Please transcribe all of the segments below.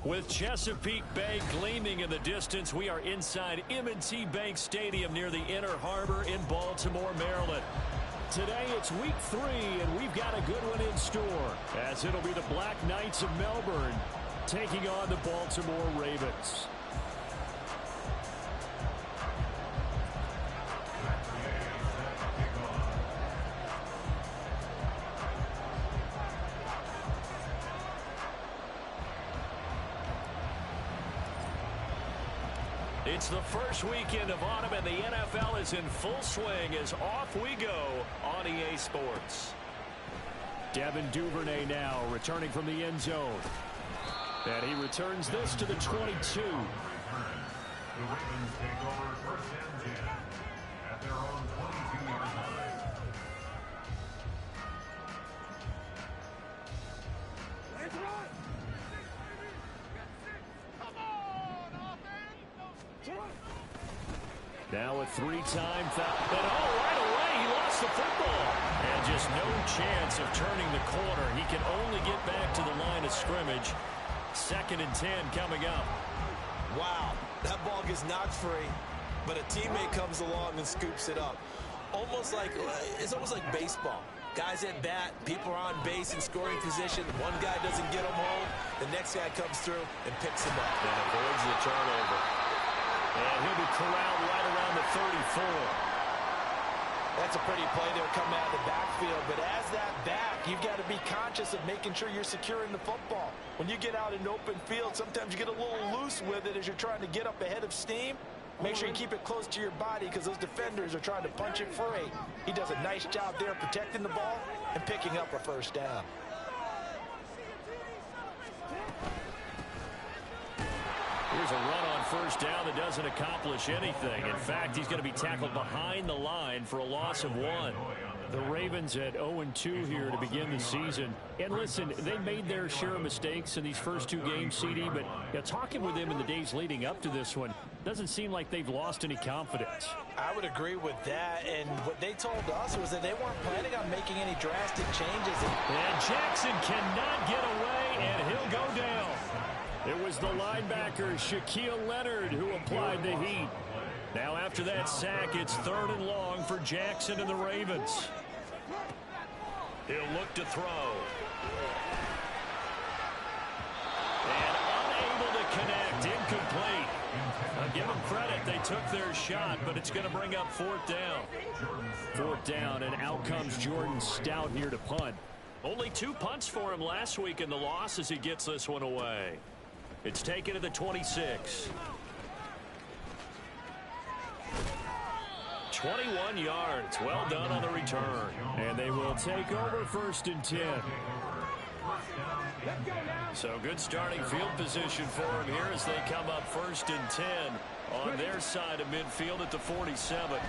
With Chesapeake Bay gleaming in the distance, we are inside M&T Bank Stadium near the Inner Harbor in Baltimore, Maryland. Today it's week 3, and we've got a good one in store, as it'll be the Black Knights of Melbourne taking on the Baltimore Ravens. It's the first weekend of autumn, and the NFL is in full swing as off we go on EA Sports. Devin Duvernay now returning from the end zone. And he returns this to the 22. The Ravens take over first and 10 at their own 22-yard line. Let's run! Now a 3-time foul. And right away he lost the football. And just no chance of turning the corner. He can only get back to the line of scrimmage. 2nd and 10 coming up. Wow, that ball gets knocked free, but a teammate comes along and scoops it up. It's almost like baseball. Guys at bat, people are on base in scoring position. One guy doesn't get him home. The next guy comes through and picks him up. And avoids the turnover. And he'll be corralled right around the 34. That's a pretty play. They'll come out of the backfield. But as that back, you've got to be conscious of making sure you're securing the football. When you get out in open field, sometimes you get a little loose with it as you're trying to get up ahead of steam. Make sure you keep it close to your body because those defenders are trying to punch it free. He does a nice job there protecting the ball and picking up a first down. Here's a run on first down that doesn't accomplish anything. In fact, he's going to be tackled behind the line for a loss of 1. The Ravens at 0-2 here to begin the season. And listen, they made their share of mistakes in these first 2 games, CD, but talking with them in the days leading up to this one, doesn't seem like they've lost any confidence. I would agree with that, and what they told us was that they weren't planning on making any drastic changes. And Jackson cannot get away, and he'll go down. It was the linebacker, Shaquille Leonard, who applied the heat. Now after that sack, it's 3rd and long for Jackson and the Ravens. He'll look to throw. And unable to connect, incomplete. I'll give them credit, they took their shot, but it's going to bring up 4th down. 4th down, and out comes Jordan Stout here to punt. Only 2 punts for him last week in the loss as he gets this one away. It's taken to the 26. 21 yards. Well done on the return. And they will take over 1st and 10. So good starting field position for him here as they come up 1st and 10 on their side of midfield at the 47.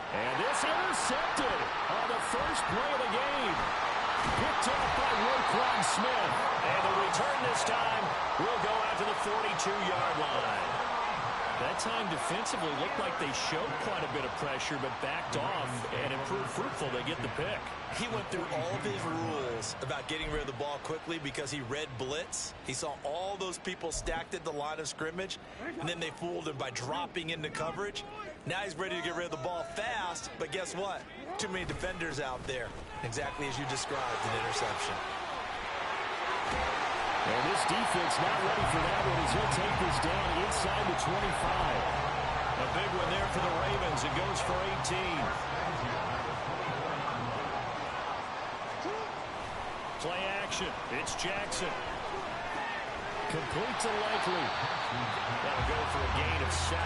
And this intercepted on the first play of the game. Picked off by Roquan Smith. And the return this time will go out to the 42-yard line. That time defensively looked like they showed quite a bit of pressure, but backed off and it proved fruitful. They get the pick. He went through all of his rules about getting rid of the ball quickly because he read blitz. He saw all those people stacked at the line of scrimmage, and then they fooled him by dropping into coverage. Now he's ready to get rid of the ball fast, but guess what? Too many defenders out there. Exactly as you described, an interception. And this defense not ready for that one as he'll take this down inside the 25. A big one there for the Ravens. It goes for 18. Play action. It's Jackson. Complete to Likely. That'll go for a gain of 7,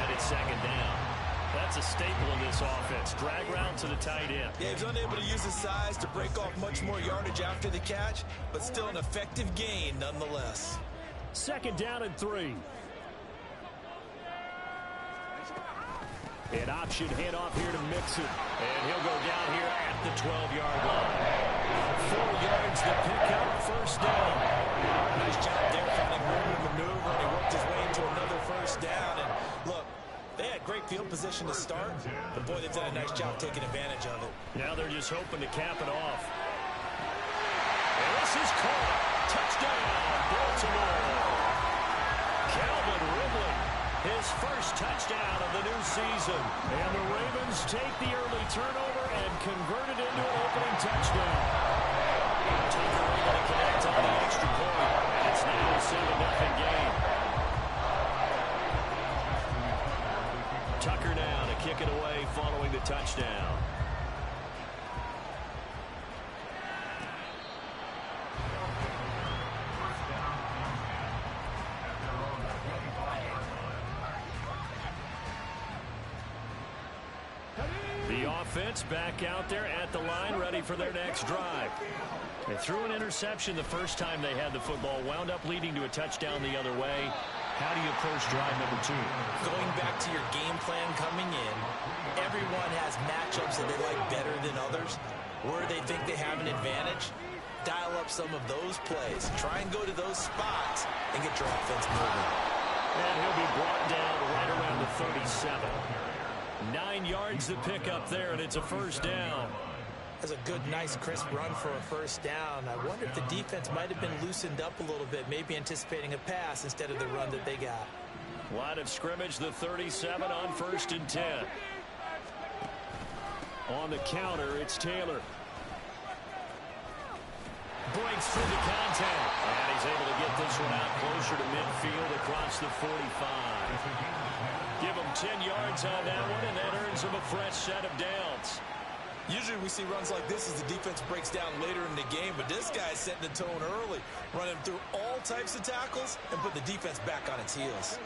and it's 2nd down. That's a staple in this offense. Drag route to the tight end. Yeah, he's unable to use his size to break off much more yardage after the catch, but still an effective gain nonetheless. 2nd down and 3. An option handoff here to Mixon. And he'll go down here at the 12-yard line. 4 yards to pick up, 1st down. Nice job there finding room to maneuver, and he worked his way into another 1st down. And look, they had great field position to start, but boy, they've done a nice job taking advantage of it. Now they're just hoping to cap it off. And this is caught. Touchdown, Baltimore. Calvin Ridley, his first touchdown of the new season. And the Ravens take the early turnover and convert it into an opening touchdown. Tucker able to connect on the extra point. And it's now a 7-0 game. Tucker now to kick it away following the touchdown. The offense back out there at the line, ready for their next drive. They threw an interception the first time they had the football, wound up leading to a touchdown the other way. How do you approach drive number 2? Going back to your game plan coming in, everyone has matchups that they like better than others. Where they think they have an advantage, dial up some of those plays. Try and go to those spots and get your offense moving. And he'll be brought down right around the 37. 9 yards to pick up there, and it's a first down. That's a good, nice, crisp run for a first down. I wonder if the defense might have been loosened up a little bit, maybe anticipating a pass instead of the run that they got. Line of scrimmage, the 37 on 1st and 10. On the counter, it's Taylor. Breaks through the contact. And he's able to get this one out closer to midfield across the 45. Give him 10 yards on that one, and that earns him a fresh set of downs. Usually we see runs like this as the defense breaks down later in the game, but this guy's setting the tone early, running through all types of tackles and put the defense back on its heels.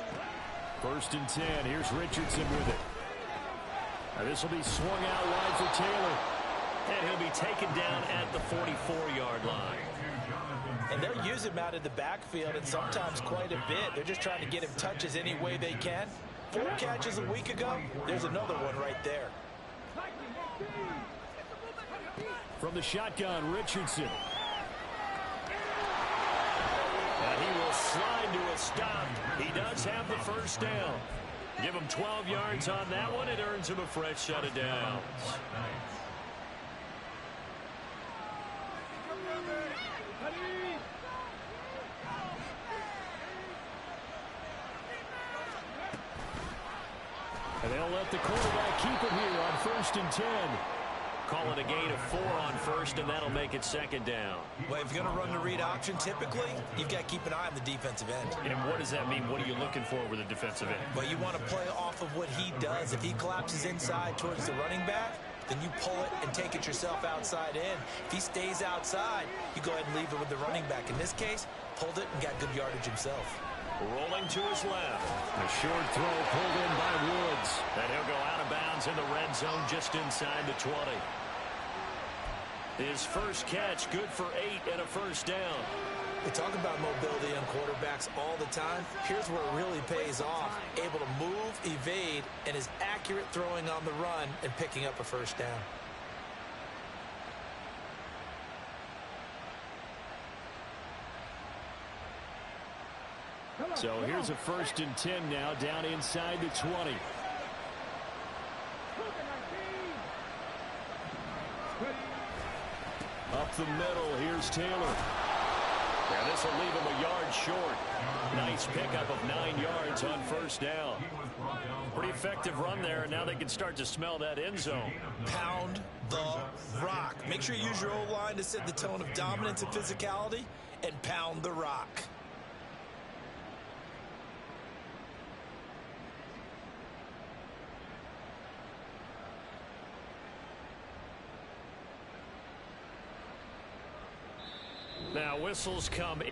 1st and 10. Here's Richardson with it. Now this will be swung out wide for Taylor. And he'll be taken down at the 44-yard line. And they'll use him out of the backfield, and sometimes quite a bit. They're just trying to get him touches any way they can. 4 catches a week ago, there's another one right there. From the shotgun, Richardson. And he will slide to a stop. He does have the first down. Give him 12 yards on that one. It earns him a fresh set of downs. And they'll let the quarterback keep it here on 1st and 10. Call it a gain of 4 on 1st, and that'll make it 2nd down. Well, if you're going to run the read option, typically, you've got to keep an eye on the defensive end. And what does that mean? What are you looking for with the defensive end? Well, you want to play off of what he does. If he collapses inside towards the running back, then you pull it and take it yourself outside in. If he stays outside, you go ahead and leave it with the running back. In this case, pulled it and got good yardage himself. Rolling to his left. A short throw pulled in by Woods. And he'll go out of bounds in the red zone just inside the 20. His first catch, good for 8 and a first down. We talk about mobility on quarterbacks all the time. Here's where it really pays off. Able to move, evade, and is accurate throwing on the run and picking up a first down. So here's a 1st and 10 now, down inside the 20. Up the middle, here's Taylor. Yeah, this will leave him a yard short. Nice pickup of 9 yards on 1st down. Pretty effective run there, and now they can start to smell that end zone. Pound the rock. Make sure you use your O-line to set the tone of dominance and physicality, and pound the rock. Now whistles come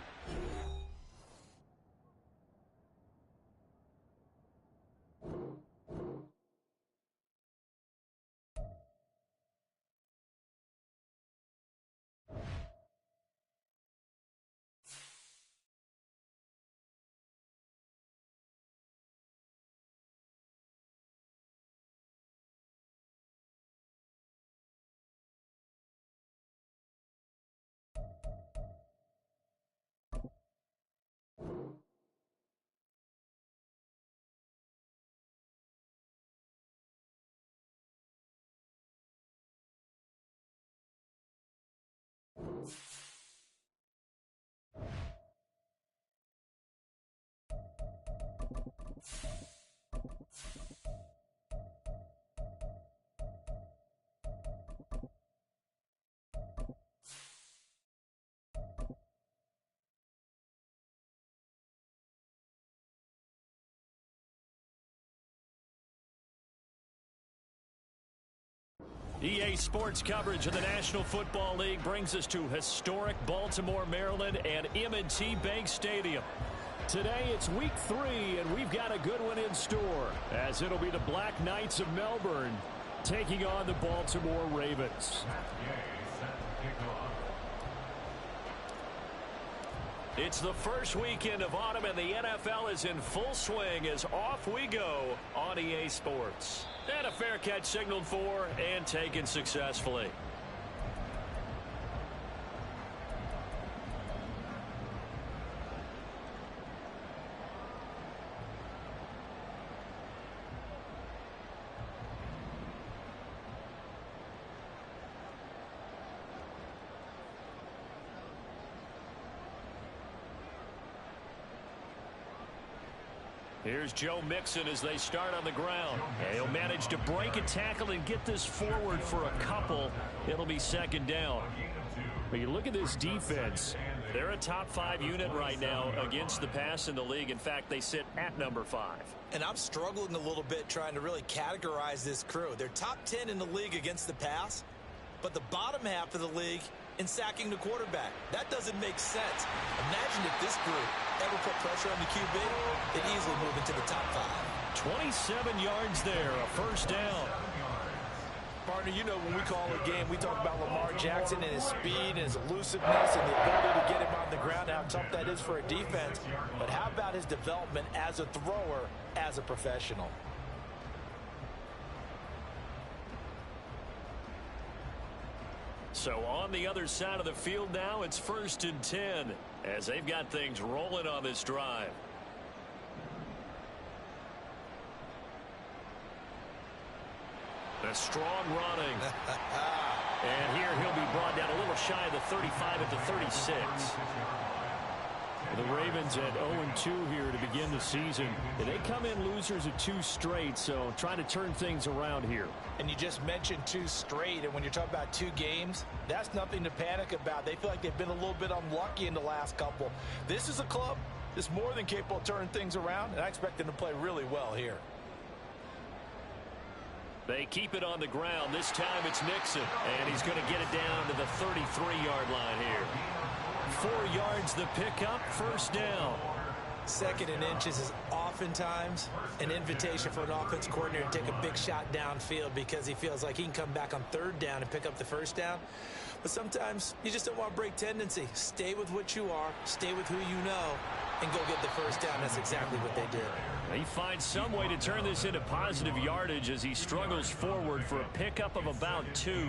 EA Sports coverage of the National Football League brings us to historic Baltimore, Maryland and M&T Bank Stadium. Today it's week 3, and we've got a good one in store, as it'll be the Black Knights of Melbourne taking on the Baltimore Ravens. It's the first weekend of autumn, and the NFL is in full swing as off we go on EA Sports. And a fair catch signaled for and taken successfully. Here's Joe Mixon as they start on the ground. And he'll manage to break a tackle and get this forward for a couple. It'll be second down. But you look at this defense. They're a top 5 unit right now against the pass in the league. In fact, they sit at number 5. And I'm struggling a little bit trying to really categorize this crew. They're top 10 in the league against the pass, but the bottom half of the league in sacking the quarterback. That doesn't make sense. Imagine if this group ever put pressure on the QB, they'd easily move into the top 5. 27 yards there, a first down. Partner, you know when we call a game, we talk about Lamar Jackson and his speed and his elusiveness and the ability to get him on the ground, how tough that is for a defense. But how about his development as a thrower, as a professional? So on the other side of the field now, it's 1st and 10 as they've got things rolling on this drive. A strong running. And here he'll be brought down a little shy of the 35 at the 36. The Ravens at 0-2 here to begin the season. They come in losers of 2 straight, so trying to turn things around here. And you just mentioned 2 straight, and when you're talking about 2 games, that's nothing to panic about. They feel like they've been a little bit unlucky in the last couple. This is a club that's more than capable of turning things around, and I expect them to play really well here. They keep it on the ground. This time it's Mixon, and he's going to get it down to the 33-yard line here. 4 yards the pickup, first down. 2nd and inches is oftentimes an invitation for an offense coordinator to take a big shot downfield because he feels like he can come back on 3rd down and pick up the first down. But sometimes you just don't want to break tendency. Stay with what you are, stay with who you know, and go get the first down. That's exactly what they did. He finds some way to turn this into positive yardage as he struggles forward for a pickup of about 2.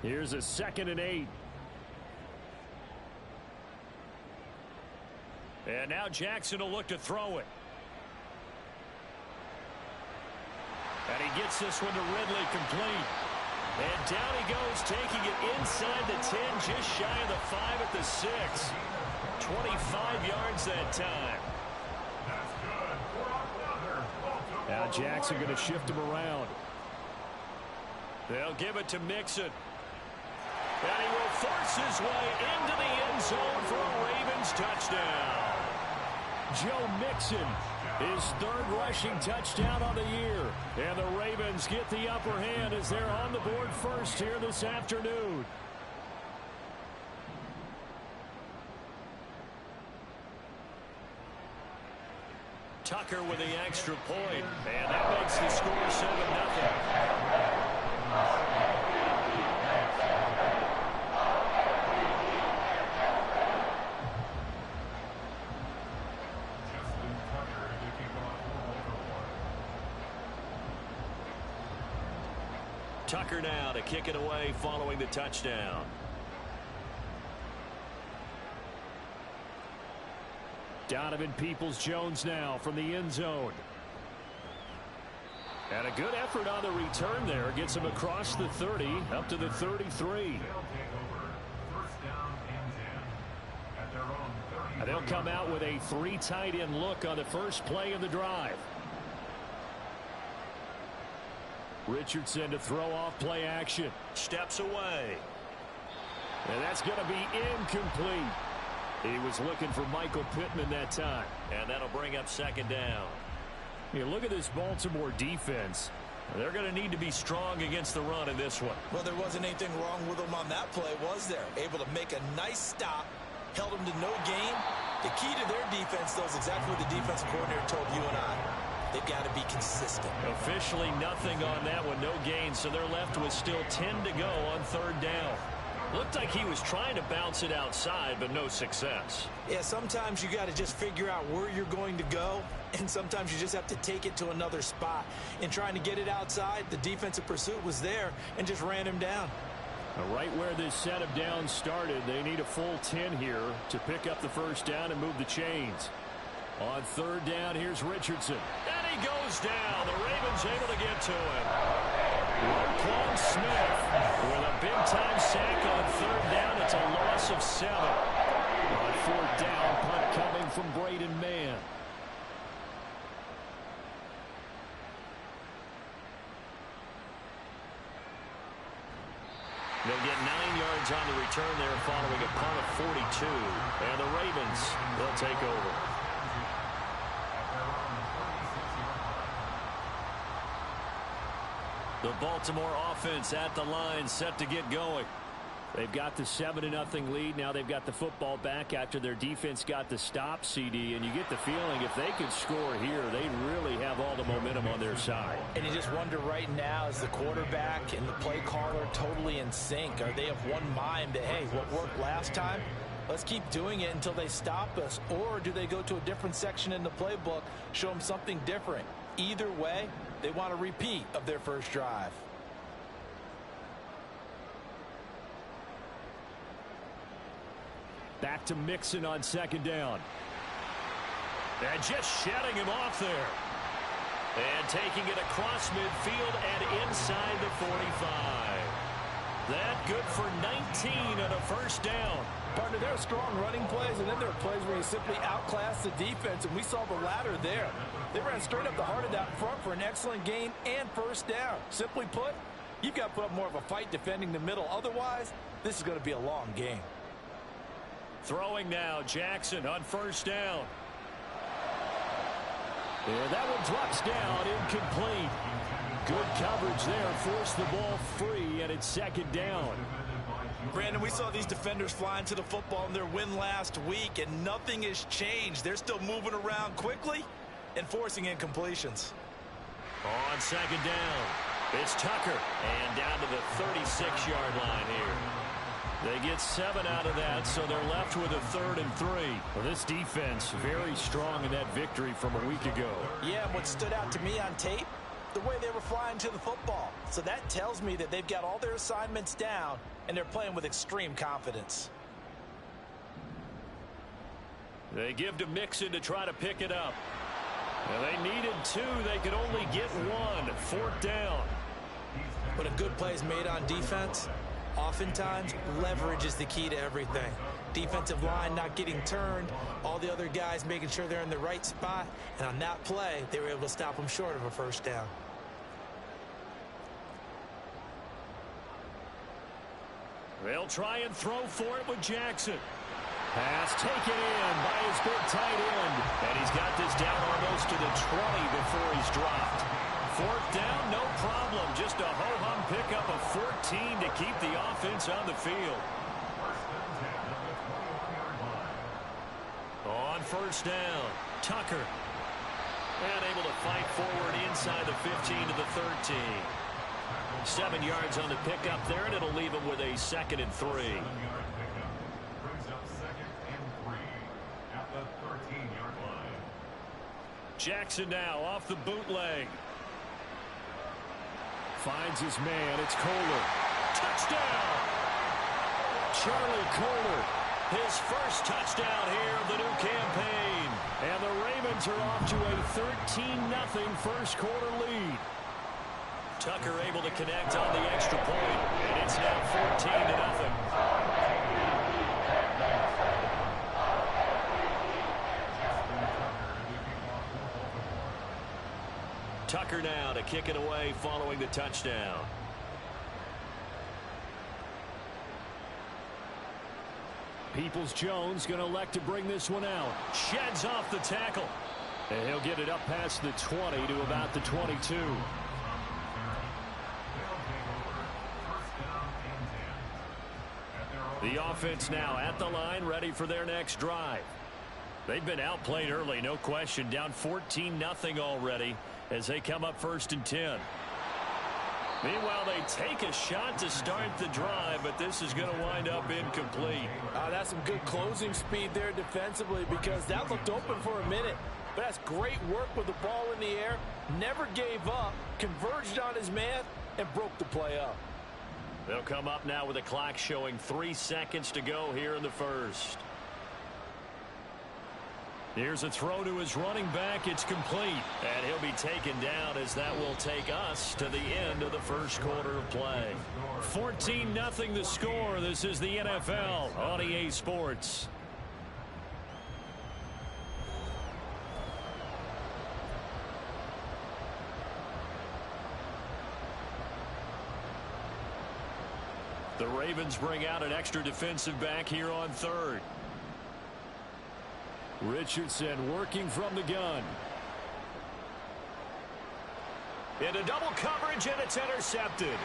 Here's a 2nd and 8. And now Jackson will look to throw it. And he gets this one to Ridley complete. And down he goes, taking it inside the 10, just shy of the 5 at the 6. 25 yards that time. Now Jackson going to shift him around. They'll give it to Mixon. And he will force his way into the end zone for a Ravens touchdown. Joe Mixon, his 3rd rushing touchdown on the year. And the Ravens get the upper hand as they're on the board first here this afternoon. Tucker with the extra point, and that makes the score 7-0. Tucker now to kick it away following the touchdown. Donovan Peoples-Jones now from the end zone. And a good effort on the return there. Gets him across the 30 up to the 33. And they'll come out with a 3 tight end look on the first play of the drive. Richardson to throw off play action. Steps away. And that's going to be incomplete. He was looking for Michael Pittman that time. And that'll bring up 2nd down. You look at this Baltimore defense. They're going to need to be strong against the run in this one. Well, there wasn't anything wrong with them on that play, was there? Able to make a nice stop, held them to no gain. The key to their defense, though, is exactly what the defensive coordinator told you and I. They've got to be consistent. Officially nothing on that one, no gain, so they're left with still 10 to go on third down. Looked like he was trying to bounce it outside, but no success. Yeah, sometimes you got to just figure out where you're going to go, and sometimes you just have to take it to another spot. In trying to get it outside, the defensive pursuit was there and just ran him down. Right where this set of downs started, they need a full 10 here to pick up the first down and move the chains. On third down, here's Richardson. And he goes down. The Ravens able to get to him. Roquan Smith with a big-time sack on third down. It's a loss of 7. On fourth down, punt coming from Braden Mann. They'll get 9 yards on the return there following a punt of 42. And the Ravens, they'll take over. The Baltimore offense at the line, set to get going. They've got the 7-0 lead. Now they've got the football back after their defense got the stop, CD. And you get the feeling if they could score here, they really have all the momentum on their side. And you just wonder right now, is the quarterback and the play caller totally in sync? Are they of one mind that, hey, what worked last time, let's keep doing it until they stop us? Or do they go to a different section in the playbook, show them something different? Either way, they want a repeat of their first drive. Back to Mixon on second down. And just shutting him off there. And taking it across midfield and inside the 45. That good for 19 and a first down. Partner, there are strong running plays, and then there are plays where you simply outclass the defense, and we saw the latter there. They ran straight up the heart of that front for an excellent gain and first down. Simply put, you've got to put up more of a fight defending the middle. Otherwise, this is going to be a long game. Throwing now, Jackson on first down. And that one drops down, incomplete. Good coverage there, forced the ball free, and it's second down. Brandon, we saw these defenders flying to the football in their win last week, and nothing has changed. They're still moving around quickly and forcing incompletions. On second down, it's Tucker, and down to the 36-yard line here. They get 7 out of that, so they're left with a 3rd and 3. Well, this defense very strong in that victory from a week ago. Yeah, what stood out to me on tape, the way they were flying to the football. So that tells me that they've got all their assignments down, and they're playing with extreme confidence. They give to Mixon to try to pick it up. And they needed 2. They could only get 1. 4th down. When a good play is made on defense, oftentimes leverage is the key to everything. Defensive line not getting turned, all the other guys making sure they're in the right spot, and on that play, they were able to stop them short of a first down. They'll try and throw for it with Jackson. Pass taken in by his big tight end. And he's got this down almost to the 20 before he's dropped. 4th down, no problem. Just a ho-hum pickup of 14 to keep the offense on the field. On first down, Tucker. And able to fight forward inside the 15 to the 13. 7 yards on the pickup there, and it'll leave him with a 2nd and 3. Jackson now off the bootleg. Finds his man. It's Kohler. Touchdown! Charlie Kohler. His first touchdown here of the new campaign. And the Ravens are off to a 13-0 first quarter lead. Tucker able to connect on the extra point. And it's now 14-0. Tucker now to kick it away following the touchdown. Peoples-Jones going to elect to bring this one out. Sheds off the tackle. And he'll get it up past the 20 to about the 22. The offense now at the line, ready for their next drive. They've been outplayed early, no question. Down 14-0 already as they come up 1st and 10. Meanwhile, they take a shot to start the drive, but this is going to wind up incomplete. That's some good closing speed there defensively, because that looked open for a minute. But that's great work with the ball in the air. Never gave up, converged on his man, and broke the play up. They'll come up now with a clock showing 3 seconds to go here in the first. Here's a throw to his running back. It's complete. And he'll be taken down as that will take us to the end of the first quarter of play. 14-0 the score. This is the NFL on EA Sports. The Ravens bring out an extra defensive back here on 3rd. Richardson working from the gun. Into double coverage, and it's intercepted.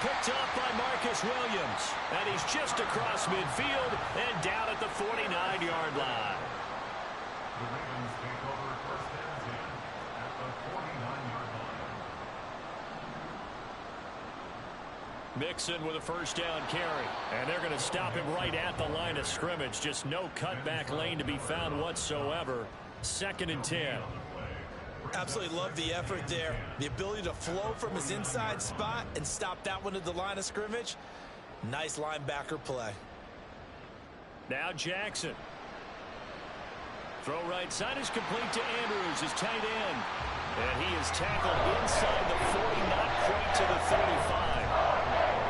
Picked up by Marcus Williams. And he's just across midfield and down at the 49-yard line. The Ravens take over 1st and 10 at the 49-yard line. Mixon with a first down carry. And they're going to stop him right at the line of scrimmage. Just no cutback lane to be found whatsoever. 2nd and 10. Absolutely love the effort there. The ability to flow from his inside spot and stop that one at the line of scrimmage. Nice linebacker play. Now Jackson. Throw right side is complete to Andrews, his tight end. And he is tackled inside the 40, not quite to the 35.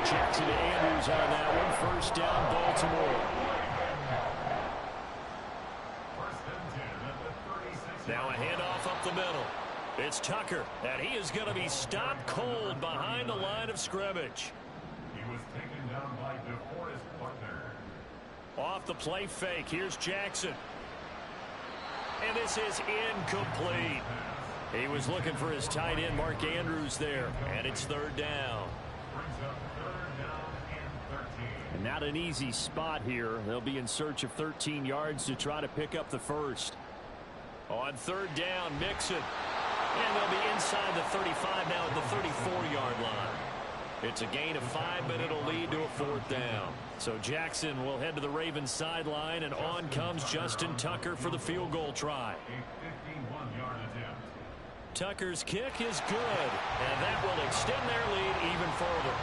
Jackson to Andrews on that one. First down, Baltimore. Now a handoff up the middle. It's Tucker, and he is going to be stopped cold behind the line of scrimmage. He was taken down by DeForest Buckner. Off the play fake, here's Jackson. And this is incomplete. He was looking for his tight end, Mark Andrews, there. And it's 3rd down. And not an easy spot here. They'll be in search of 13 yards to try to pick up the first. On 3rd down, Mixon. And they'll be inside the 35 now at the 34-yard line. It's a gain of 5, but it'll lead to a 4th down. So Jackson will head to the Ravens sideline, and on comes Justin Tucker for the field goal try. A 51-yard attempt. Tucker's kick is good, and that will extend their lead even further.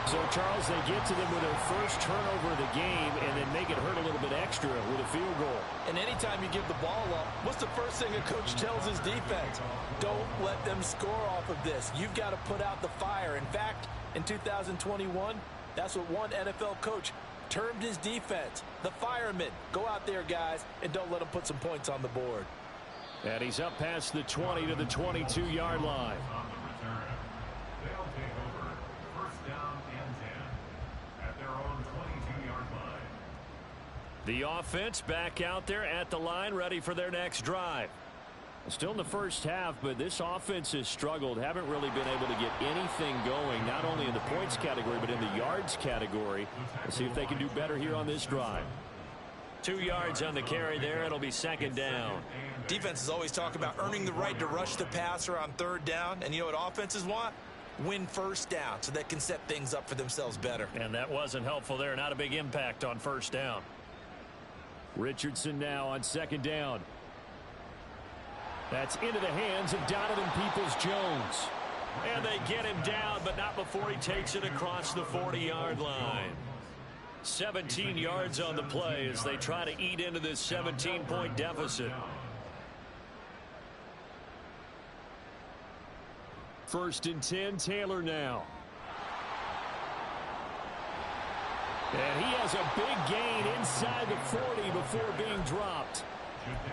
So, Charles, they get to them with their first turnover of the game and then make it hurt a little bit extra with a field goal. And anytime you give the ball up, what's the first thing a coach tells his defense? Don't let them score off of this. You've got to put out the fire. In fact, in 2021, that's what one NFL coach termed his defense. The firemen. Go out there, guys, and don't let them put some points on the board. And he's up past the 20 to the 22-yard line. On the return, they'll take over 1st down and 10 at their own 22-yard line. The offense back out there at the line, ready for their next drive. Still in the first half, but this offense has struggled. Haven't really been able to get anything going, not only in the points category, but in the yards category. Let's see if they can do better here on this drive. 2 yards on the carry there. It'll be 2nd down. Defenses always talk about earning the right to rush the passer on 3rd down. And you know what offenses want? Win 1st down so they can set things up for themselves better. And that wasn't helpful there. Not a big impact on 1st down. Richardson now on 2nd down. That's into the hands of Donovan Peoples-Jones. And they get him down, but not before he takes it across the 40-yard line. 17 yards on the play as they try to eat into this 17-point deficit. 1st and 10, Taylor now. And he has a big gain inside the 40 before being dropped.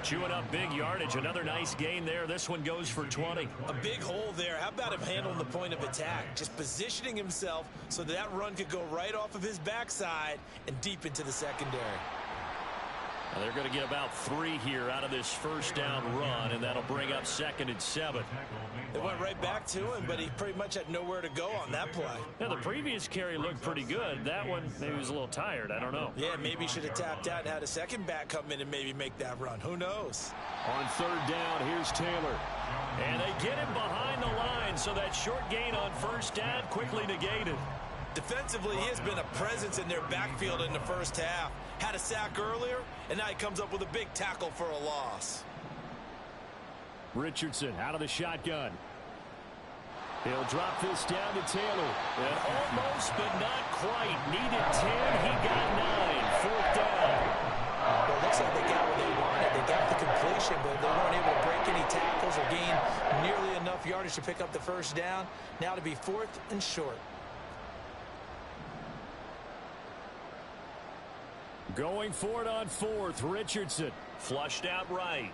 Chewing up big yardage. Another nice gain there. This one goes for 20. A big hole there. How about him handling the point of attack? Just positioning himself so that run could go right off of his backside and deep into the secondary. Well, they're going to get about 3 here out of this first down run, and that'll bring up 2nd and 7. They went right back to him, but he pretty much had nowhere to go on that play. Yeah, the previous carry looked pretty good. That one, maybe he was a little tired. I don't know. Yeah, maybe he should have tapped out and had a second back come in and maybe make that run. Who knows? On 3rd down, here's Taylor. And they get him behind the line, so that short gain on 1st down quickly negated. Defensively, he has been a presence in their backfield in the first half. Had a sack earlier, and now he comes up with a big tackle for a loss. Richardson out of the shotgun. He'll drop this down to Taylor. And almost, but not quite. Needed 10. He got 9. 4th down. Well, it looks like they got what they wanted. They got the completion, but they weren't able to break any tackles or gain nearly enough yardage to pick up the first down. Now to be 4th and short. Going for it on 4th. Richardson flushed out right.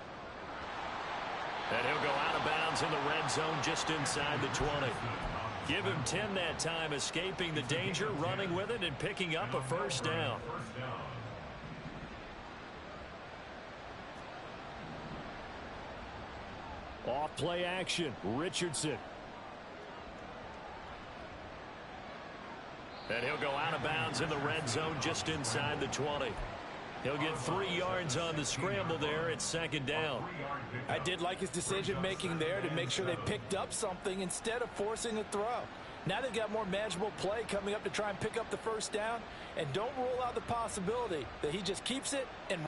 And he'll go out of bounds in the red zone just inside the 20. Give him 10 that time, escaping the danger, running with it, and picking up a first down. Off play action. Richardson. And he'll go out of bounds in the red zone just inside the 20. He'll get 3 yards on the scramble there at 2nd down. I did like his decision-making there to make sure they picked up something instead of forcing a throw. Now they've got more manageable play coming up to try and pick up the first down. And don't rule out the possibility that he just keeps it and